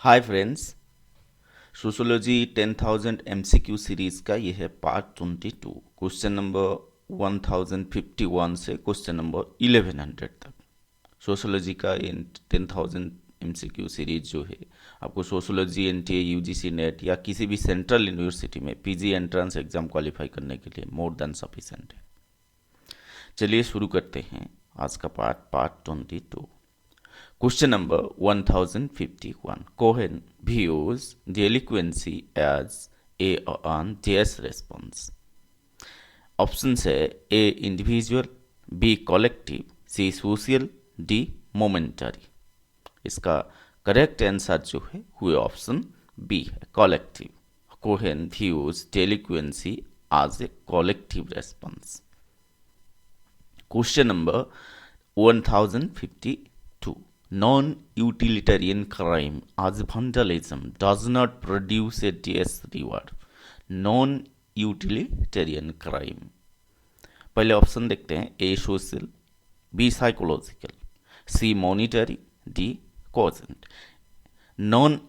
Hi friends, sociology 10,000 MCQ series का ये है पार्ट 22। क्वेश्चन नंबर 1051 से क्वेश्चन नंबर 1100 तक। सोशोलॉजी का ये 10,000 MCQ सीरीज जो है आपको सोशोलॉजी NTA UGC NET या किसी भी सेंट्रल यूनिवर्सिटी में PG एंट्रेंस एग्जाम क्वालिफाई करने के लिए मोर देन सफिशिएंट है। चलिए शुरू करते हैं आज का part 22। Question number 1051. Cohen views delinquency as a on DS response. Options है A individual, B collective, C social, D momentary. इसका करेक्ट आंसर जो है वो ऑप्शन बी है, collective. Cohen views delinquency as a collective response. Question number 1052. Non-utilitarian crime as vandalism does not produce a DS reward. Non-utilitarian crime. पहले option देखते हैं A social, B psychological, C monetary, D cogent. Non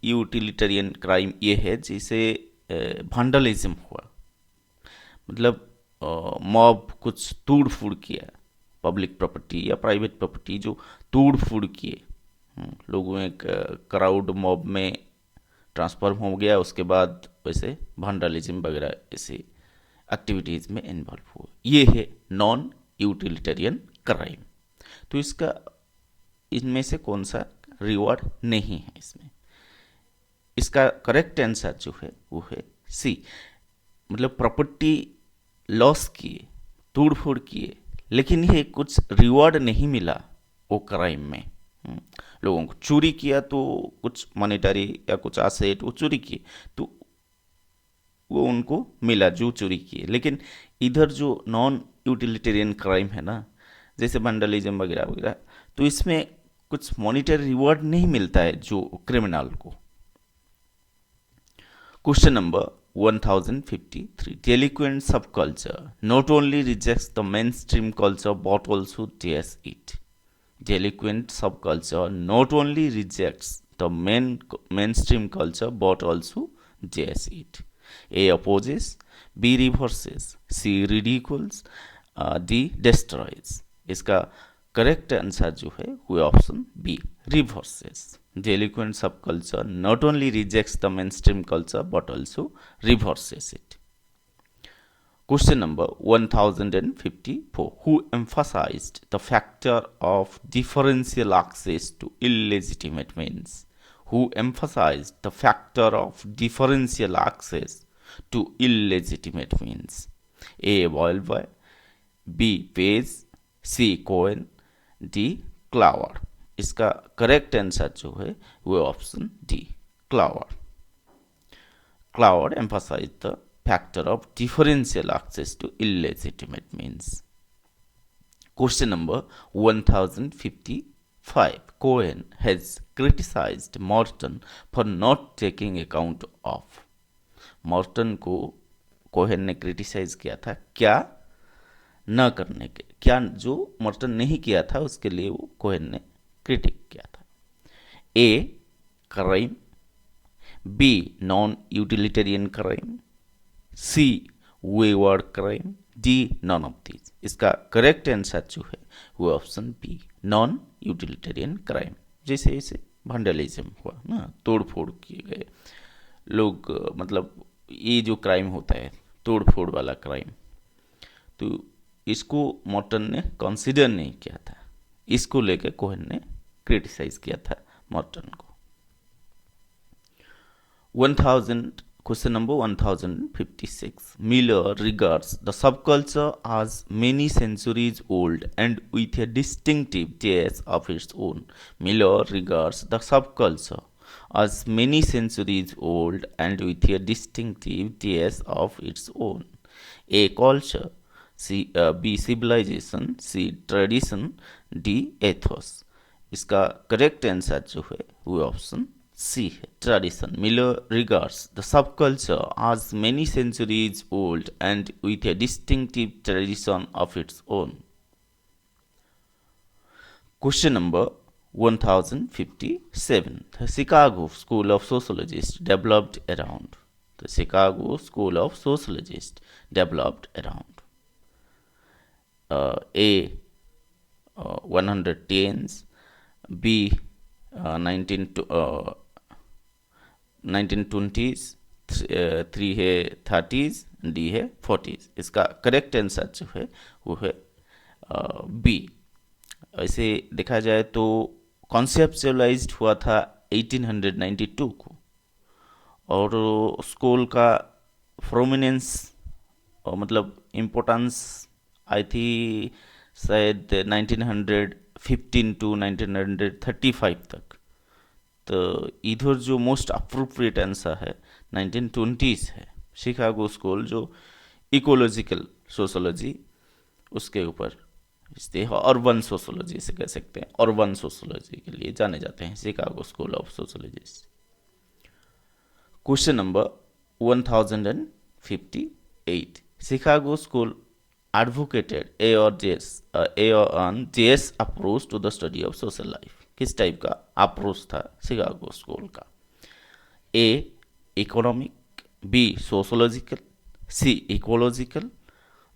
utilitarian crime ये है जिसे vandalism हुआ, मतलब mob कुछ तोड़ फोड़ किया, पब्लिक प्रॉपर्टी या प्राइवेट प्रॉपर्टी जो तोड़ फोड़ किए, लोगों एक क्राउड मॉब में ट्रांसफॉर्म हो गया, उसके बाद वैसे वांडलिज्म वगैरह ऐसे एक्टिविटीज़ में इन्वॉल्व हुआ, ये है नॉन यूटिलिटेरियन क्राइम। तो इसका इनमें से कौन सा रिवॉर्ड नहीं है इसमें? इसका करेक्ट आंसर जो है वो है सी, मतलब प्रॉपर्टी लॉस किए, तोड़ फोड़ किए, लेकिन ये कुछ रिवॉर्ड नहीं मिला वो क्राइम में। लोगों को चोरी किया तो कुछ मॉनेटरी या कुछ एसेट वो चोरी किए तो वो उनको मिला जो चोरी किए, लेकिन इधर जो नॉन यूटिलिटेरियन क्राइम है ना, जैसे वैंडलिज्म वगैरह वगैरह, तो इसमें कुछ मॉनेटरी रिवॉर्ड नहीं मिलता है जो क्रिमिनल को। Question number 1053. Delinquent subculture not only rejects the mainstream culture but also dares it. Delinquent subculture not only rejects the mainstream culture but also dares it. A opposes, B reverses, C ridicules, D destroys. इसका correct answer जो है वो option B, reverses. Delinquent subculture not only rejects the mainstream culture but also reverses it. Question number 1054. Who emphasized the factor of differential access to illegitimate means? Who emphasized the factor of differential access to illegitimate means? A. Boylby, B. Page, C. Cohen, D. Clower. इसका correct answer जो है वो option D, Clower. Clower emphasise the factor of differential access to illegitimate means. Question number 1055. Cohen has criticised Merton for not taking account of. Merton को Cohen ने criticise किया था क्या न करने के, क्या जो मॉर्टन नहीं किया था उसके लिए वो कोहेन ने क्रिटिक किया था। A crime, B non utilitarian crime, C wayward crime, D none of these. इसका करेक्ट आंसर जो है वो option B, non utilitarian crime. जैसे जैसे वैंडलिज्म हुआ ना, तोड़ फोड़ किए गए लोग, मतलब ये जो क्राइम होता है तोड़ फोड़ वाला क्राइम, तो इसको मॉर्टन ने कंसिडर नहीं किया था, इसको लेकर कोहेन ने क्रिटिसाइज किया था मॉर्टन को। 1000 number 1056. Miller regards the subculture as many centuries old and with a distinctive taste of its own. Miller regards the subculture as many centuries old and with a distinctive taste of its own. A culture, B civilization, C tradition, D ethos. इसका correct answer जो है वो option C है, tradition. Miller regards the subculture as many centuries old and with a distinctive tradition of its own. Question number 1057. The Chicago School of Sociologists developed around. The Chicago School of Sociologists developed around. A. 110s, B. 1920s, 3 है 30s, D है 40s। इसका correct answer जो है वो है B. ऐसे देखा जाए तो कॉन्सेप्चुअलाइज्ड हुआ था 1892 को, और स्कूल का प्रोमिनेंस मतलब इम्पोर्टेंस आई थी शायद 1915 टू 1935 तक। तो इधर जो मोस्ट अप्रोप्रिएट आंसर है 1920s है। शिकागो स्कूल जो इकोलॉजिकल सोशोलॉजी उसके ऊपर इसलिए अर्बन सोशोलॉजी से कह सकते हैं, अर्बन सोशोलॉजी के लिए जाने जाते हैं Chicago school of sociologist. Question number 1058। Chicago school advocated JS approach to the study of social life। किस टाइप का अप्रोच था शिकागो स्कूल का? A economic, B sociological, C ecological,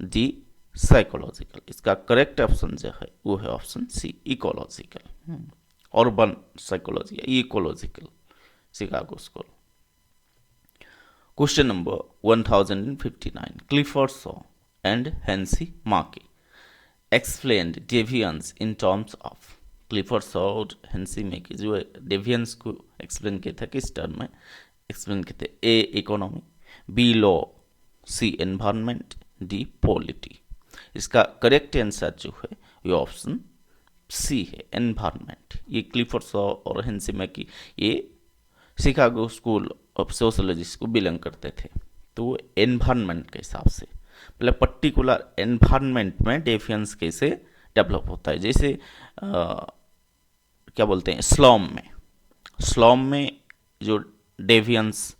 D psychological. इसका करेक्ट ऑप्शन जो है वो है option C ecological. Urban psychology ecological Chicago school. Question number 1059। Clifford Shaw and Hency McKey explained deviance in terms of। Clifford Shaw और Henry मैकी जो deviance को explain किया था किस टर्म में एक्सप्लेन किए थे? ए इकोनॉमी, बी लॉ, सी एनवायरनमेंट, डी पॉलिटी। इसका करेक्ट आंसर जो है ये ऑप्शन सी है एनवायरनमेंट। ये क्लिफर्ड शॉ और हेंसी मैकी ये शिकागो स्कूल ऑफ सोशोलॉजिस्ट को बिलोंग करते थे। तो एनवायरनमेंट के हिसाब से मतलब पर्टिकुलर एनवायरनमेंट में डेवियंस कैसे डेवलप होता है। जैसे क्या बोलते हैं स्लम में जो डेवियंस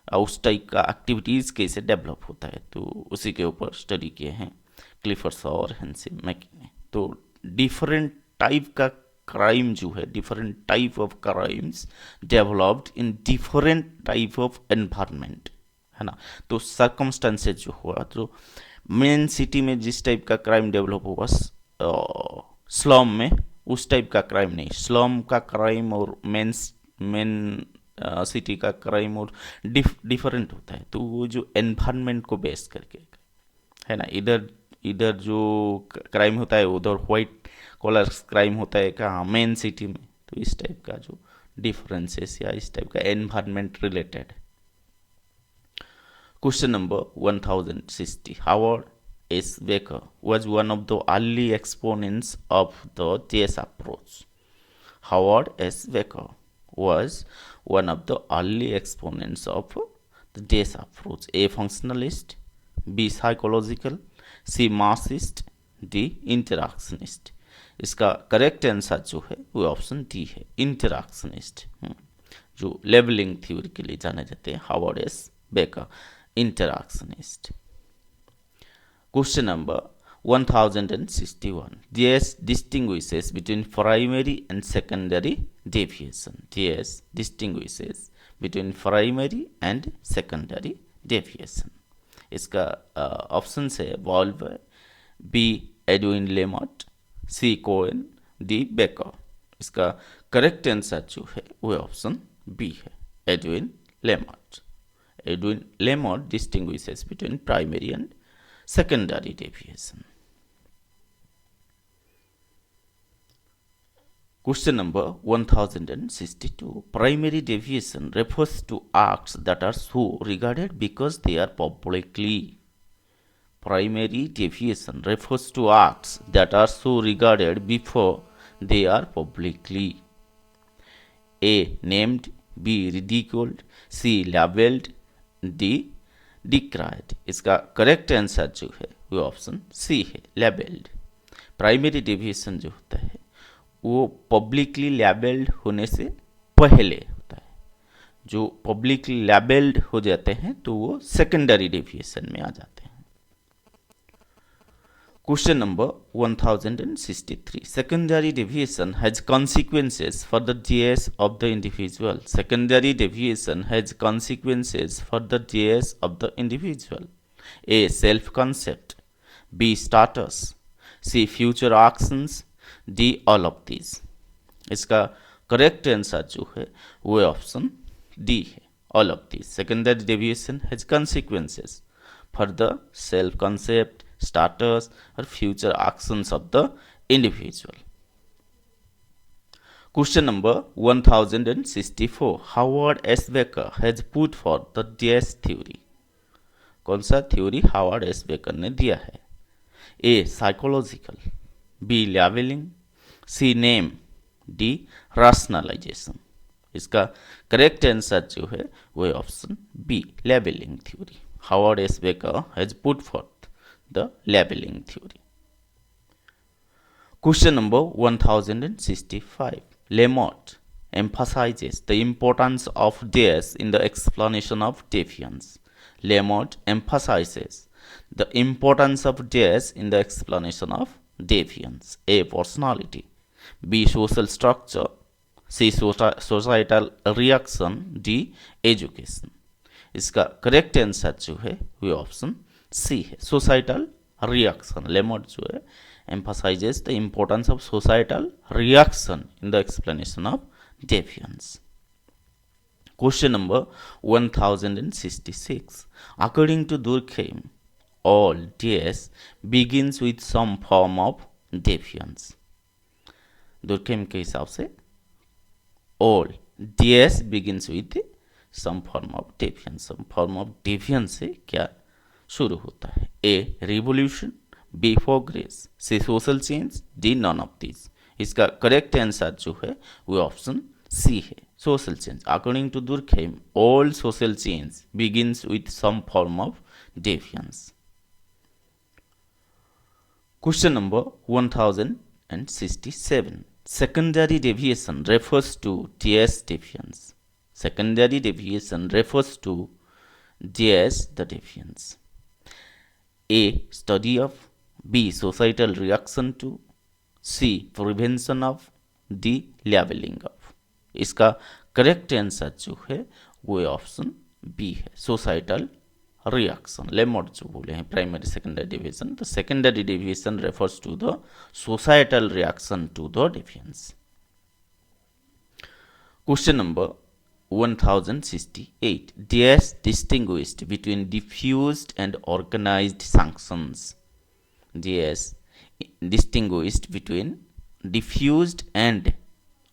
उस टाइप का एक्टिविटीज़ कैसे डेवलप होता है, तो उसी के ऊपर स्टडी किए हैं क्लिफर्ड शॉ और हेंसी मैकी ने। तो डिफरेंट टाइप का क्राइम जो है, different type of crimes developed in different type of environment, है ना। तो सर्कमस्टेंसेज जो हुआ, तो मेन सिटी में जिस टाइप का क्राइम डेवलप हुआ स्लम में उस टाइप का क्राइम नहीं। स्लम का क्राइम और मेन सिटी का क्राइम और डिफरेंट होता है। तो वो जो एनवायरनमेंट को बेस करके है ना, इधर जो क्राइम होता है उधर वाइट कॉलर क्राइम होता है कहाँ मेन सिटी में। तो इस टाइप का जो डिफरेंसेस या इस टाइप का environment related. Question number 1060. Howard S. Baker was one of the early exponents of the JS approach. Howard S. Baker was one of the early exponents of the JS approach. A. Functionalist, B. Psychological, C. Marxist, D. Interactionist. इसका correct answer जो है वो option D है इंटरैक्शनिस्ट, जो labelling theory के लिए जाने जाते हैं Howard S Becker interactionist. Question number 1061. JS distinguishes between primary and secondary deviation. JS distinguishes between primary and secondary deviation. इसका ऑप्शन है वॉल्वर, बी एडविन लेमर्ट, सी कोएन, डी बेकर। इसका करेक्ट आंसर जो है वो ऑप्शन बी है Edwin लेमर्ट। Edwin Lemert distinguishes between primary and secondary deviation. Question number 1062. Primary deviation refers to acts that are so regarded because they are publicly. Primary deviation refers to acts that are so regarded before they are publicly. A. Named, B. Ridiculed, C. Labeled, D decried. इसका correct answer जो है वो option C है labelled. Primary deviation जो होता है वो publicly labelled होने से पहले होता है। जो पब्लिकली लेबल्ड हो जाते हैं तो वो सेकेंडरी डेविएशन में आ जाते हैं। Question number 1063. Secondary deviation has consequences for the JS of the individual. Secondary deviation has consequences for the JS of the individual. A. Self-concept. B. Status. C. Future actions. D. All of these. इसका correct answer जो है वो option D है, all of this. Secondary deviation has consequences for the self concept, status or future actions of the individual. Question number 1064. Howard S. Becker has put forth the DS theory. कौन सा theory Howard S baker ने दिया है? A. Psychological. B. Labelling. C. Name. D. Rationalisation. इसका correct answer जो है वो option B, labelling theory. Howard S. Becker has put forth the labeling theory. Question number 1065. Lemert emphasizes the importance of DS in the explanation of deviance. Lemert emphasizes the importance of DS in the explanation of deviance. A. Personality. B. Social structure. C. Societal reaction. D. Education. इसका correct answer जो है वो option C है, societal reaction. Lemert जो है emphasizes the importance of societal reaction in the explanation of deviance. Question number 1066. According to Durkheim, all DS begins with some form of deviance. Durkheim के हिसाब से all DS begins with some form of deviance. Some form of deviance से क्या शुरू होता है? A. Revolution. B. Progress. C. Social change. D. None of these. इसका correct answer जो है वो ऑप्शन सी है, social change. According to Durkheim, all social change begins with some form of deviance. Question number 1067. Secondary deviation refers to DS deviance. Secondary deviation refers to DS the deviance. A. Study of. B. Societal reaction to. C. Prevention of. D. Labeling of. इसका correct answer जो है वो option B है, societal reaction. Lemert जो बोले हैं primary secondary deviation, the secondary deviation refers to the societal reaction to the deviance. Question number 1068. DS distinguished between diffused and organized sanctions. DS distinguished between diffused and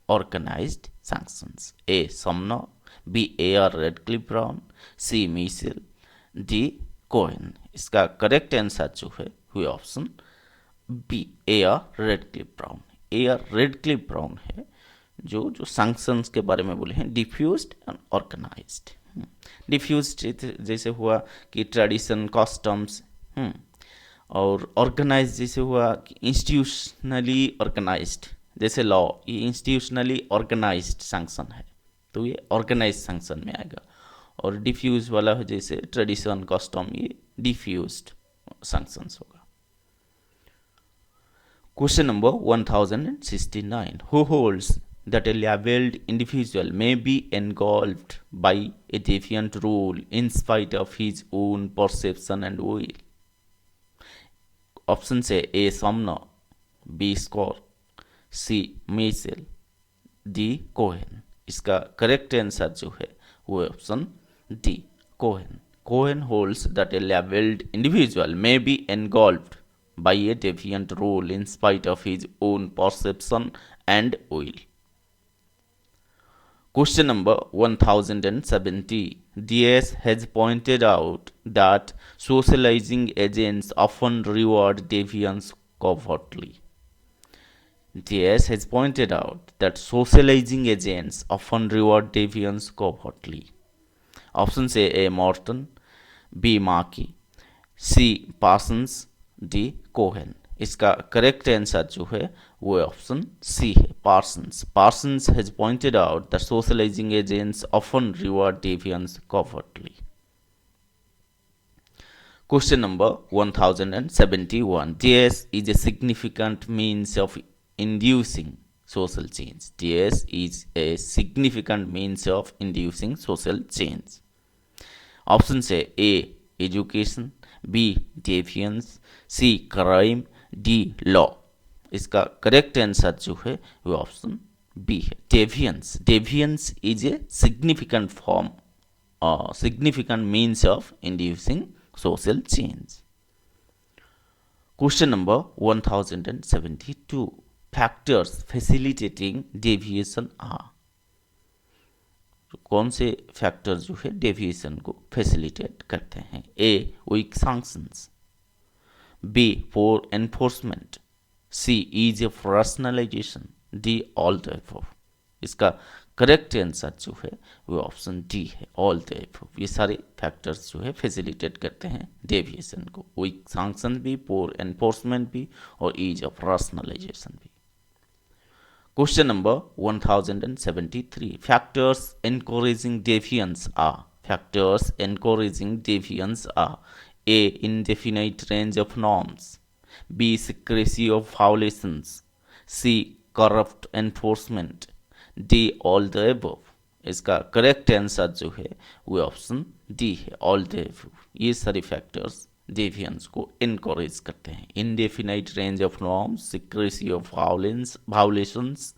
organized sanctions. A. Sumner. B. A.R. Radcliffe Brown. C. Michel. D. Cohen. इसका correct answer जो है वो option B, A.R. Radcliffe Brown. A.R. Radcliffe Brown है जो sanctions के बारे में बोले हैं, डिफ्यूज्ड एंड ऑर्गेनाइज्ड. डिफ्यूज्ड जैसे हुआ कि ट्रेडिशन, कस्टम्स, और ऑर्गेनाइज जैसे हुआ कि इंस्टीट्यूशनली ऑर्गेनाइज्ड, जैसे लॉ, ये इंस्टीट्यूशनली ऑर्गेनाइज्ड सैंक्शन है तो ये ऑर्गेनाइज सैंक्शन में आएगा. और डिफ्यूज वाला है जैसे ट्रेडिशन, कस्टम, ये डिफ्यूज्ड सैंक्शंस होगा. Question number 1069. Who holds that a labeled individual may be engulfed by a deviant rule in spite of his own perception and will? Options A. A. Sumner. B. Score. C. Michel. D. Cohen. इसका correct answer जो है वो option D, Cohen. Cohen holds that a labeled individual may be engulfed by a deviant rule in spite of his own perception and will. Question number 1070. DS has pointed out that socializing agents often reward deviance covertly. DS has pointed out that socializing agents often reward deviance covertly. Options A. A. Morton. B. McKey. C. Parsons. D. Cohen. इसका correct answer जो है वो option C है, Parsons. Parsons has pointed out that socialising agents often reward deviance covertly. Question number 1071. DS is a significant means of inducing social change. DS is a significant means of inducing social change. Options है A. Education, B. Deviance, C. Crime, D. Law. इसका correct answer जो है वो option B है, deviance. Deviance is a significant form significant means of inducing social change. Question number 1072. Factors facilitating deviation are. कौन से factor जो है deviation को फैसिलिटेट करते हैं? A. Weak sanctions, B. Poor enforcement, C. Ease of rationalization, D. All the above. इसका correct answer जो है वो ऑप्शन डी है, ऑल द अबव. ये सारे फैक्टर्स जो है फैसिलिटेट करते हैं डेविएशन को. वीक सैंक्शन भी, पोर एनफोर्समेंट भी और ईज ऑफ रैशनलाइजेशन भी. Question number 1073. Factors encouraging deviance are. Factors encouraging deviance are. A. Indefinite range of norms, B. Secrecy of violations, C. Corrupt enforcement, D. All the above. इसका correct answer जो है वो option D है, all the above. ये सारे factors डेविएंस को encourage करते हैं. Indefinite range of norms, secrecy of violations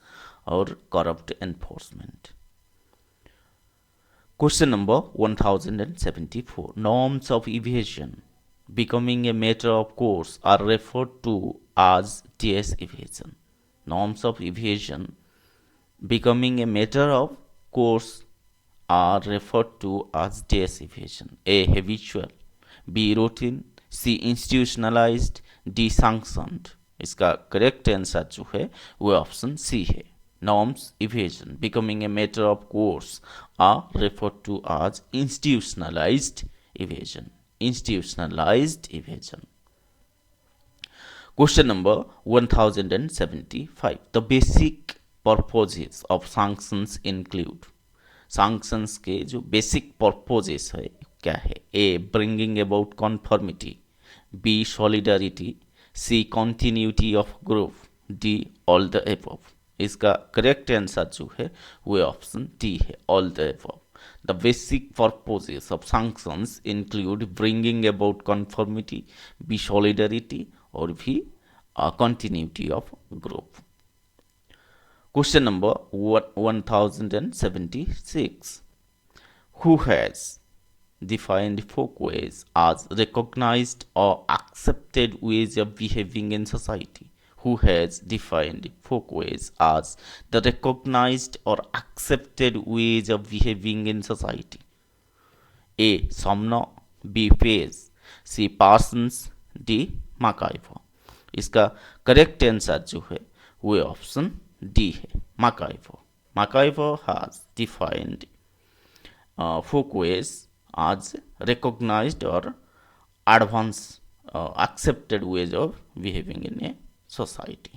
और corrupt enforcement. Question number 1074. Norms of evasion becoming a matter of course are referred to as DS evasion. Norms of evasion becoming a matter of course are referred to as DS evasion. A. Habitual, B. Routine, C. Institutionalized, D. Sanctioned. इसका correct answer जो है वो option C है. Norms evasion becoming a matter of course are referred to as institutionalized evasion. Institutionalized evasion. Question number 1075. The basic purposes of sanctions include. Sanctions के जो basic purposes है क्या है? A. Bringing about conformity, B. Solidarity, C. Continuity of group, D. All the above. इसका correct answer जो है वो option D है, all the above. The basic purposes of sanctions include bringing about conformity, B solidarity और भी continuity of group. Question number 1076. Who has defined folkways as recognized or accepted ways of behaving in society? Who has defined folkways as the recognized or accepted ways of behaving in society? A. Sumner, B. Page, C. Parsons, D. McKey. इसका correct answer जो है वो option D है, McKey. McKey has defined folkways as recognized or advanced accepted ways of behaving in a society.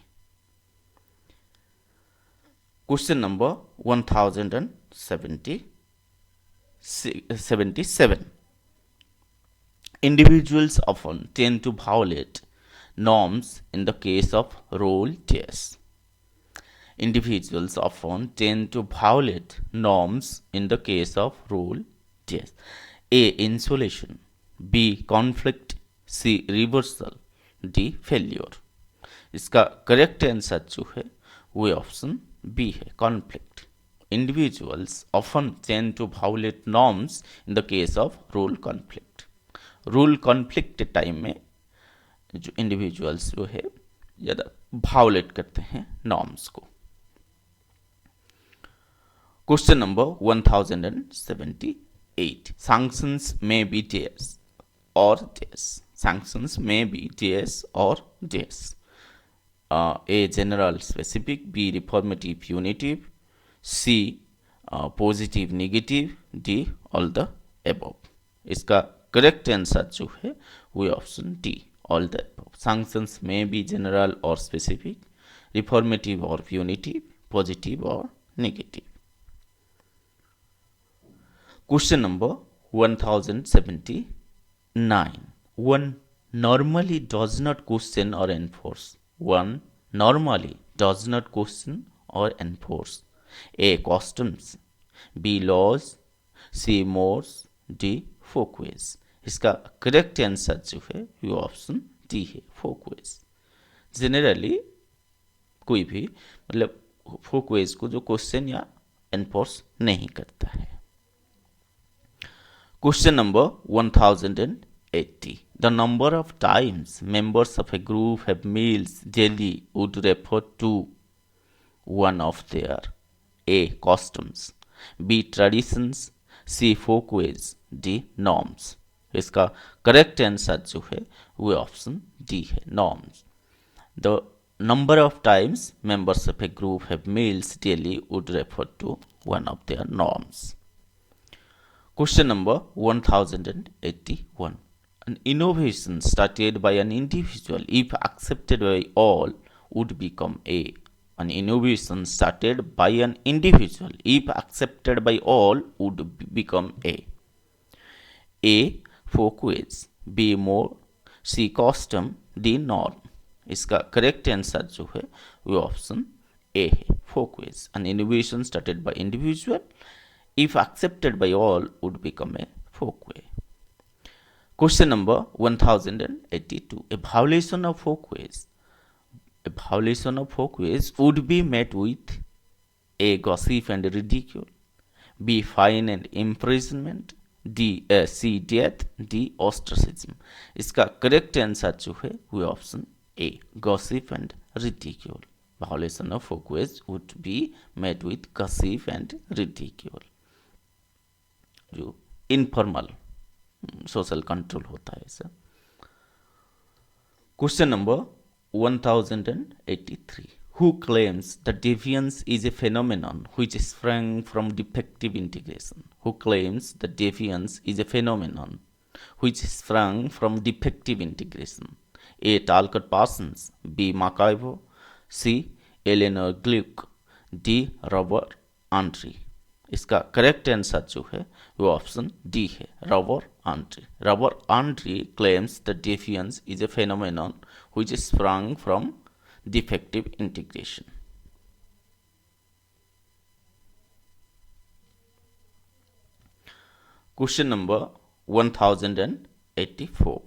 Question number 1077. Individuals often tend to violate norms in the case of role tests. Individuals often tend to violate norms in the case of role tests. A. Insulation, B. Conflict, C. Reversal, D. Failure. इसका correct answer जो है वो option B है, conflict. Individuals often tend to violate norms in the case of rule conflict. Rule conflict time में जो individuals जो है ज़्यादा वायोलेट करते हैं नॉर्म्स को. Question number 1078. Sanctions may be DS or DS. Sanctions may be DS or DS. A. General specific, B. Reformative punitive, C. Positive negative, D. All the above. इसका correct answer जो है वो option D, all the above. Sanctions may be general or specific, reformative or punitive, positive or negative. Question number 1079. one normally does not question or enforce. One normally does not question or enforce. A. Customs. B. Laws. C. Mores. D. Folkways. इसका correct answer जो है वो option D है, Folkways. Generally कोई भी मतलब Folkways को जो क्वेश्चन या एनफोर्स नहीं करता है। Question number 1080. The number of times members of a group have meals daily would refer to one of their A. Customs, B. Traditions, C. Folkways, D. Norms. इसका करेक्ट आंसर जो है वो option D है, norms. The number of times members of a group have meals daily would refer to one of their norms. Question number 1081. An innovation started by an individual, if accepted by all, would become A. An innovation started by an individual, if accepted by all, would become A. A. Folkways, B. More, C. Custom, D. Norm. इसका correct answer जो है वो option A है, Folkways. N innovation started by individual, if accepted by all, would become a folkway. Question number 1082. A violation of folkways would be met with A. Gossip and ridicule, B. Fine and imprisonment, C. Death, D. ostracism. इसका correct answer जो है वो option A, gossip and ridicule. Violation of folkways would be met with gossip and ridicule. जो informal social control होता है sir. Question number 1083. Who claims that deviance is a phenomenon which sprang from defective integration? Who claims that deviance is a phenomenon which sprang from defective integration? A. Talcott Parsons, B. McKey, C. Eleanor Gluck, D. Robert Andrew. इसका correct answer जो है वो option D है, Robert Andre. Robert Andre claims that deviance is a phenomenon which sprang from defective integration. Question number 1084.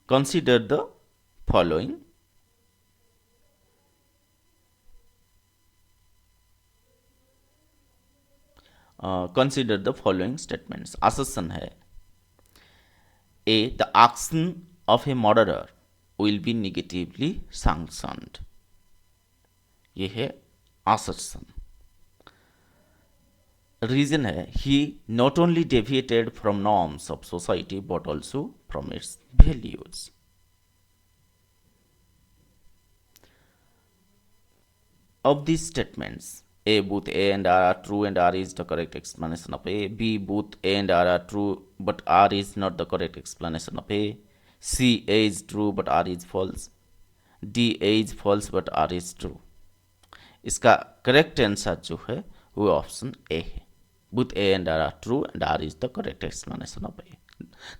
Consider the following. Consider the following statements. Assertion है A. The action of a murderer will be negatively sanctioned. ये है assertion. Reason है he not only deviated from norms of society but also from its values. Of these statements, A. Both A and R are true and R is the correct explanation of A. B. Both A and R are true but R is not the correct explanation of A. C. A is true but R is false. D. A is false but R is true. इसका correct answer जो है वो option A है, both A and R are true and R is the correct explanation of A.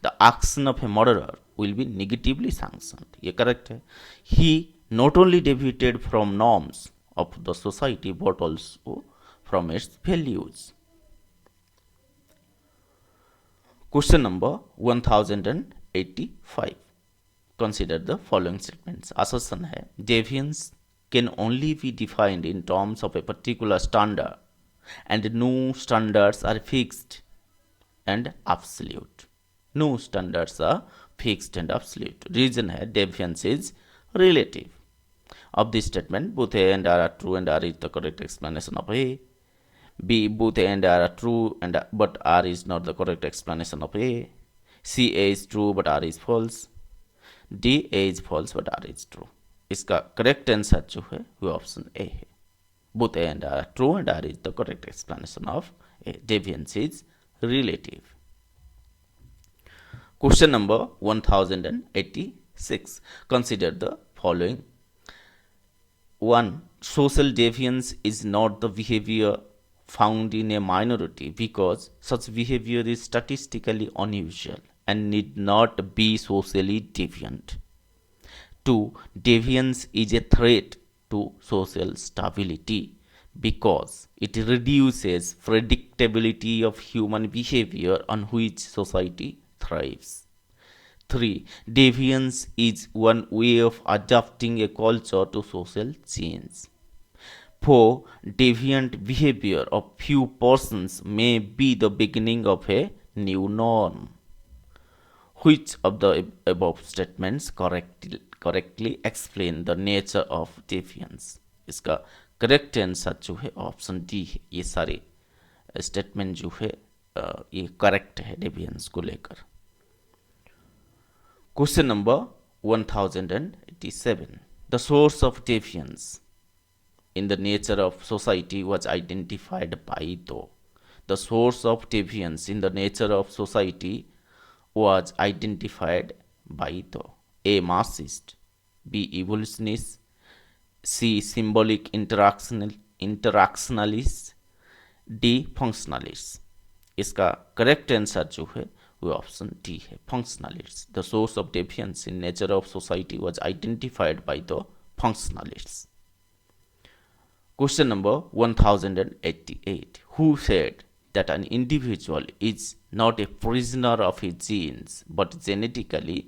The action of a murderer will be negatively sanctioned. ये correct है। He not only deviated from norms of the society but also from its values. Question number 1085. Consider the following statements. Assertion है deviance can only be defined in terms of a particular standard and no standards are fixed and absolute. No standards are fixed and absolute. Reason है deviance is relative. Of this statement, both A and R are true and R is the correct explanation of A. B. Both A and R are true but R is not the correct explanation of A. C. A is true but R is false. D. A is false but R is true. इसका correct answer जो है वो option A है, both A and R are true and R is the correct explanation of A. Deviance is relative. Question number 1086. Consider the following. 1. Social deviance is not the behavior found in a minority because such behavior is statistically unusual. and need not be socially deviant. 2. Deviance is a threat to social stability because it reduces predictability of human behavior on which society thrives. 3. Deviance is one way of adapting a culture to social change. 4. Deviant behavior of few persons may be the beginning of a new norm. Which of the above statements correctly explain the nature of deviance? इसका correct answer जो है option D है। ये सारे statement जो है ये correct है डेवियंस को लेकर। Question number 1087, the source of deviance in the nature of society was identified by the source of deviance in the nature of society was identified by the A. Marxist, B. evolutionist, C. symbolic interactionalist, D. functionalist। इसका correct answer जो है वो option D है, functionalists। The source of deviance in nature of society was identified by the functionalists। Question number 1088. Who said that an individual is not a prisoner of his genes but genetically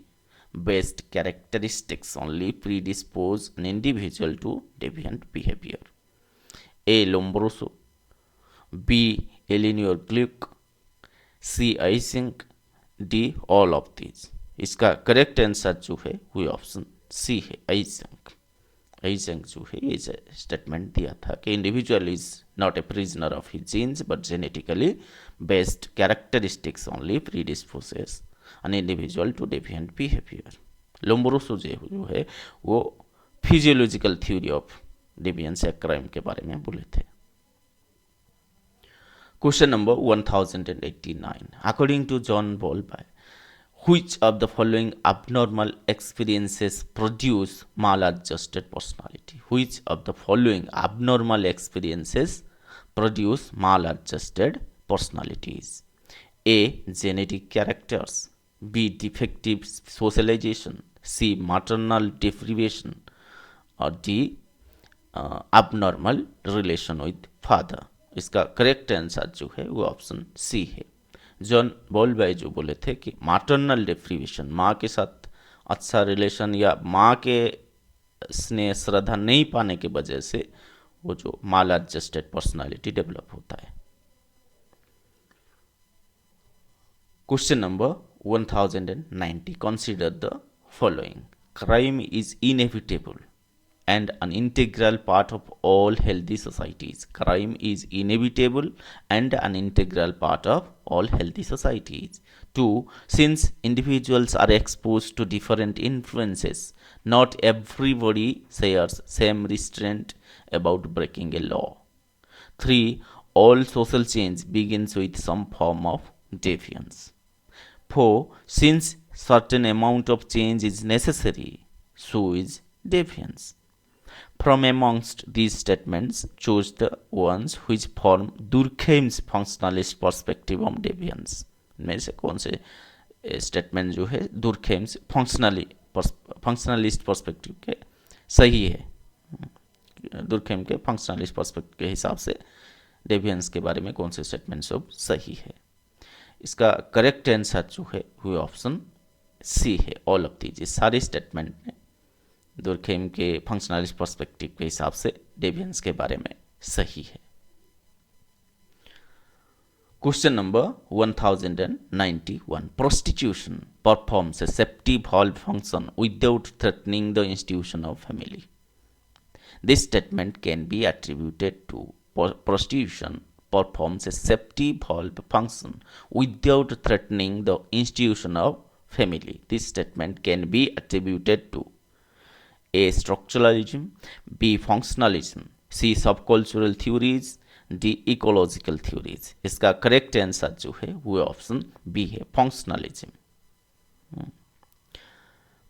based characteristics only predispose an individual to deviant behavior? A. Lombroso, B. Eleanor Gluck, C. Ising, D. all of these। इसका correct answer जो है वो option C है, Eysenck. Eysenck जो है ये statement दिया था कि individual is not a prisoner of his genes but genetically based characteristics only predisposes an individual to deviant behaviour. Lombroso जो है वो फिजियोलॉजिकल थ्योरी ऑफ डेविएंस या क्राइम के बारे में बोले थे। Question number 1089, according to John Bowlby, which of the following abnormal experiences produce maladjusted personality? Which of the following abnormal experiences produce maladjusted personalities? A. Genetic characters, B. defective socialization, C. maternal deprivation, or D. abnormal relation with father। इसका correct answer जो है वो option C है। John बॉलबाय जो बोले थे कि माटर्नल deprivation, माँ के साथ अच्छा रिलेशन या माँ के स्नेह श्रद्धा नहीं पाने के वजह से वो जो माल एडजस्टेड पर्सनालिटी डेवलप होता है। Question number 1090, consider the following. Crime is inevitable and an integral part of all healthy societies. Crime is inevitable and an integral part of all healthy societies. 2. Since individuals are exposed to different influences, not everybody shares same restraint about breaking a law. 3. All social change begins with some form of deviance. 4. Since certain amount of change is necessary, so is deviance. From amongst these statements, choose the ones which form Durkheim's functionalist perspective on deviance। इनमें से कौन से statement जो है दुर्खेम्स functionalist perspective के सही है? Durkheim के फंक्शनलिस्ट पर्सपेक्टिव के हिसाब से डेवियंस के बारे में कौन से स्टेटमेंट सब सही है? इसका करेक्ट आंसर जो है वो ऑप्शन सी है, ऑल ऑफ दीज। सारे स्टेटमेंट में दुर्खेम के फंक्शनलिस्ट पर्सपेक्टिव के हिसाब से डेवियंस के बारे में सही है। Question number 1091, prostitution performs a safety valve function without threatening the institution of family. This statement can be attributed to prostitution performs a safety valve function without threatening the institution of family. This statement can be attributed to A. Structuralism, B. Functionalism, C. Subcultural theories, D. Ecological theories। इसका correct answer जो है वो option B है, functionalism.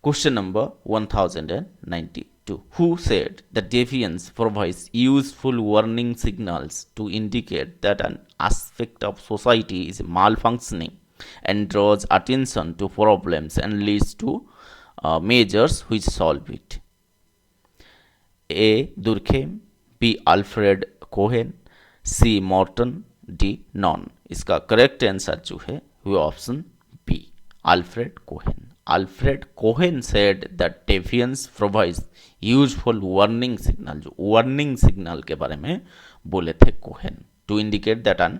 Question number 1092, who said that deviance provides useful warning signals to indicate that an aspect of society is malfunctioning and draws attention to problems and leads to measures which solve it. A. Durkheim, B. Alfred Cohen, C. Morton, D. None. इसका correct answer जो है वो option B, Alfred Cohen. Alfred Cohen said that deviance provides useful warning signal. जो warning signal के बारे में बोले थे Cohen, to indicate that an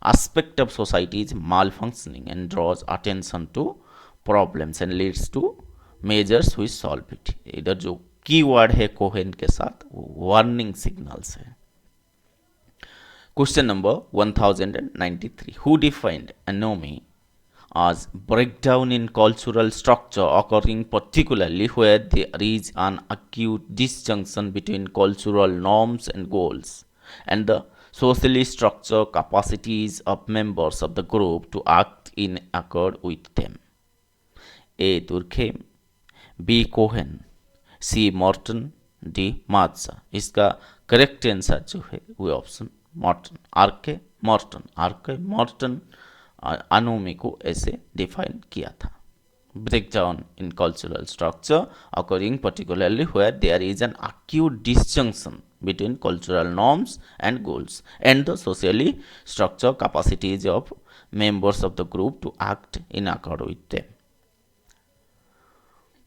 aspect of society is malfunctioning and draws attention to problems and leads to measures which solve it. इधर जो keyword है Cohen के साथ वो वार्निंग सिग्नल्स है. Question number 1093. Who defined anomy as breakdown in cultural structure occurring particularly where there is an acute disjunction between cultural norms and goals and the socially structure capacities of members of the group to act in accord with them? A. Durkheim, B. Cohen, C. Morton, D. Mazza. इसका correct answer जो है वो option Merton, R K Merton anomie को ऐसे define किया था. Breakdown in cultural structure occurring particularly where there is an acute disjunction between cultural norms and goals and the socially structure capacities of members of the group to act in accord with them.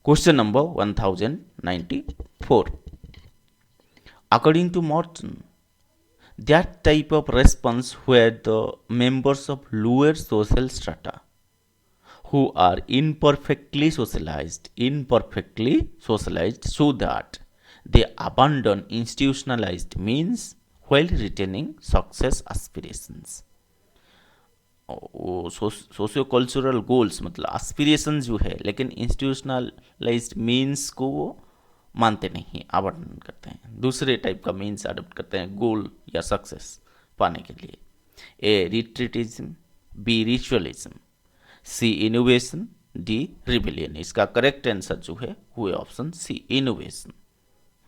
Question number 1094. According to Morton, that type of response where the members of lower social strata who are imperfectly socialized so that they abandon institutionalized means while retaining success aspirations. Socio cultural goals मतलब aspiration जो है लेकिन institutionalised means को वो मानते नहीं, आवंटन करते हैं, दूसरे टाइप का मीन्स अडोप्ट करते हैं गोल या सक्सेस पाने के लिए. A. Retreatism, B. Ritualism, C. Innovation, D. Rebellion. इसका करेक्ट आंसर जो है वो ऑप्शन सी, इनोवेशन.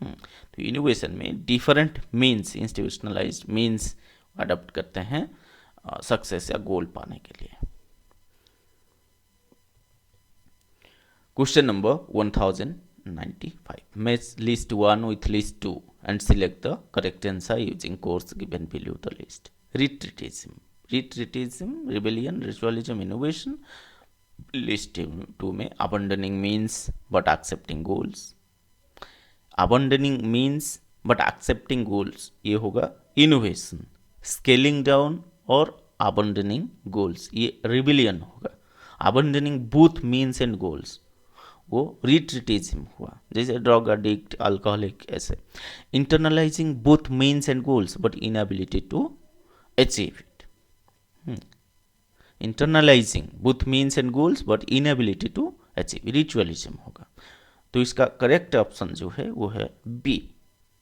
तो इनोवेशन में different means institutionalised means adopt करते हैं सक्सेस या गोल पाने के लिए. Question number 1095. Match list 1 with list 2 and select the correct answer using course given below the list. Retreatism, rebellion, ritualism, innovation. List 2 में abandoning means but accepting goals. Abandoning means but accepting goals ये होगा innovation. Scaling down और abandoning goals ये rebellion होगा. Abandoning both means and goals वो retreatism हुआ. जैसे drug addict, alcoholic, ऐसे. Internalising both means and goals but inability to achieve it. Internalising both means and goals but inability to achieve, ritualism होगा. तो इसका correct option जो है वो है B,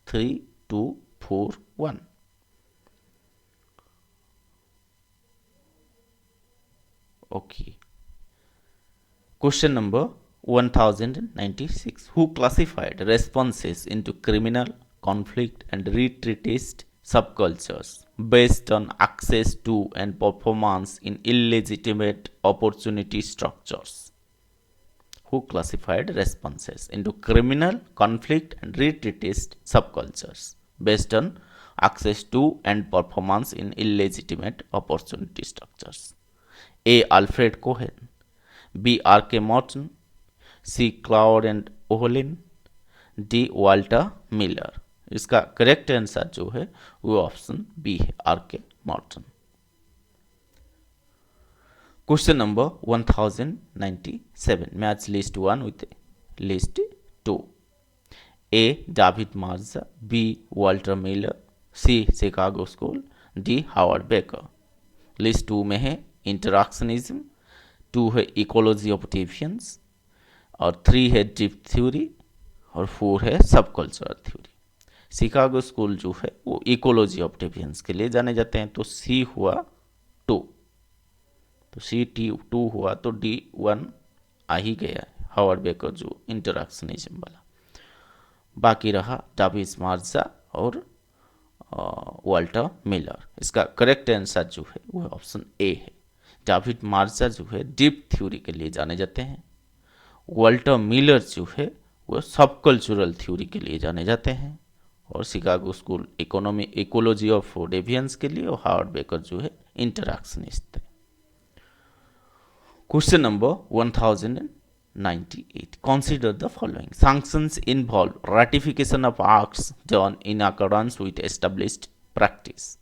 3, 2, 4, 1. Okay. Question number 1096. Who classified responses into criminal, conflict and retreatist subcultures based on access to and performance in illegitimate opportunity structures? Who classified responses into criminal, conflict and retreatist subcultures based on access to and performance in illegitimate opportunity structures? A. Alfred Cohen, B. R.K. Morton, C. Cloward and Ohlin, D. Walter Miller. इसका correct answer जो है वो option B है, R K. Merton. Question number 1097. Match list 1 with list 2. A. David Matza, B. Walter Miller, C. Chicago school, D. Howard Becker. List 2 में है interactionism, 2 है ecology of डिविएंस और 3 है डीप थ्योरी और 4 है सब कल्चरल थ्योरी. शिकागो स्कूल जो है वो इकोलॉजी ऑफ डिविएंस के लिए जाने जाते हैं. तो सी हुआ 2, तो सी टी 2 हुआ तो डी 1 आ ही गया है, हावर्ड बेकर जो इंटरैक्शनिज्म वाला. बाकी रहा डेविड मार्जा और वाल्टर मिलर. इसका करेक्ट आंसर जो है वो ऑप्शन ए है. डेविड मार्शल जो है डीप थ्योरी के लिए जाने जाते हैं। वाल्टर मिलर जो है वो सब कल्चरल थ्योरी के लिए जाने जाते हैं। और Chicago school economy ecology of deviance के लिए, और हार्वर्ड बेकर जो है इंटरैक्शनिस्ट है। Question number 1098. Consider the following. Sanctions involve ratification of acts done in accordance with established practice.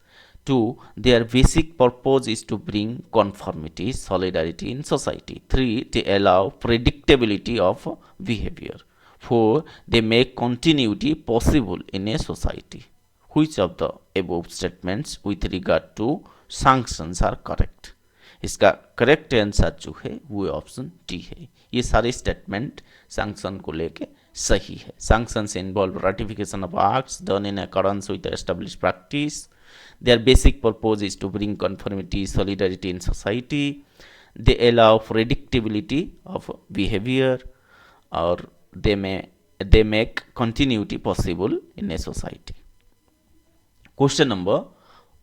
2. Their basic purpose is to bring conformity, solidarity in society. 3. They allow predictability of behavior. 4. They make continuity possible in a society. Which of the above statements with regard to sanctions are correct? इसका correct answer जो है वो option D है। ये सारे statement sanction को लेके सही है। Sanctions involve ratification of acts done in accordance with established practice. Their basic purpose is to bring conformity, solidarity in society. They allow predictability of behaviour, और they make continuity possible in a society. Question number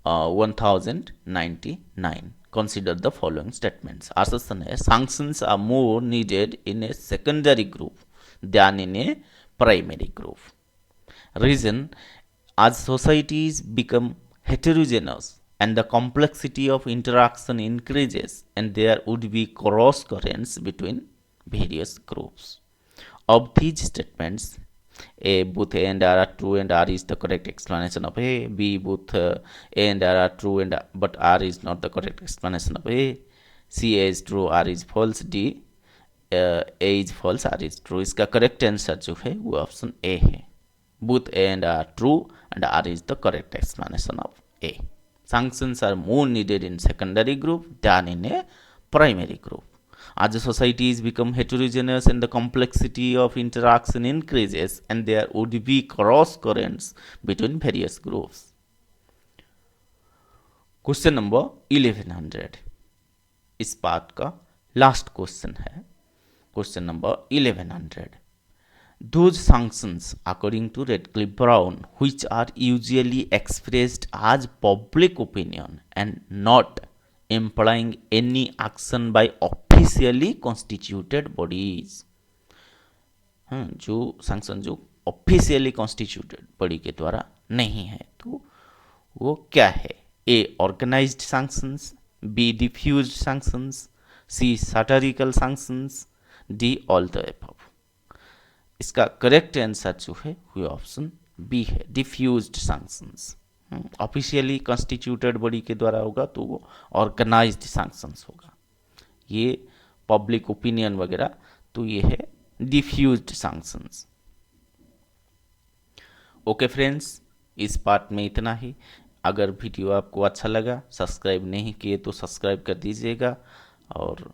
1099. Consider the following statements. Assertion है sanctions are more needed in a secondary group than in a primary group. Reason, as societies become heterogeneous and the complexity of interaction increases, and there would be cross currents between various groups. Of these statements, A, both A and R are true and R is the correct explanation of A. B, both A and R are true but R is not the correct explanation of A. C, A is true, R is false. D, A is false, R is true. इसका correct answer जो है वो option A है। Both A and R are true and R is the correct explanation of A. Sanctions are more needed in secondary group than in a primary group. As the societies become heterogeneous and the complexity of interaction increases, and there would be cross currents between various groups. Question number 1100 इस part का last question है। Question number 1100. Those sanctions, according to Radcliffe Brown, which are usually expressed as public opinion and not implying any action by officially constituted bodies. जो sanction जो officially constituted body के द्वारा नहीं है तो वो क्या है? A, organised sanctions. B, diffused sanctions. C, satirical sanctions. D, all the above. इसका करेक्ट आंसर जो है वो ऑप्शन बी है, diffused sanctions. Officially constituted body के द्वारा होगा तो वो ऑर्गेनाइज्ड सैंक्शंस होगा। ये पब्लिक ओपिनियन वगैरह तो ये है डिफ्यूज्ड सैंक्शंस। ओके फ्रेंड्स, इस पार्ट में इतना ही। अगर वीडियो आपको अच्छा लगा, सब्सक्राइब नहीं किए तो सब्सक्राइब कर दीजिएगा और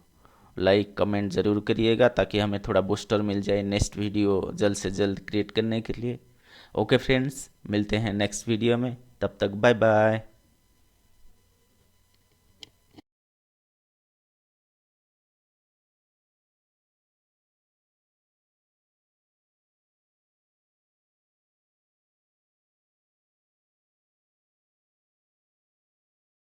लाइक कमेंट ज़रूर करिएगा ताकि हमें थोड़ा बूस्टर मिल जाए नेक्स्ट वीडियो जल्द से जल्द क्रिएट करने के लिए। ओके फ्रेंड्स, मिलते हैं नेक्स्ट वीडियो में, तब तक बाय बाय।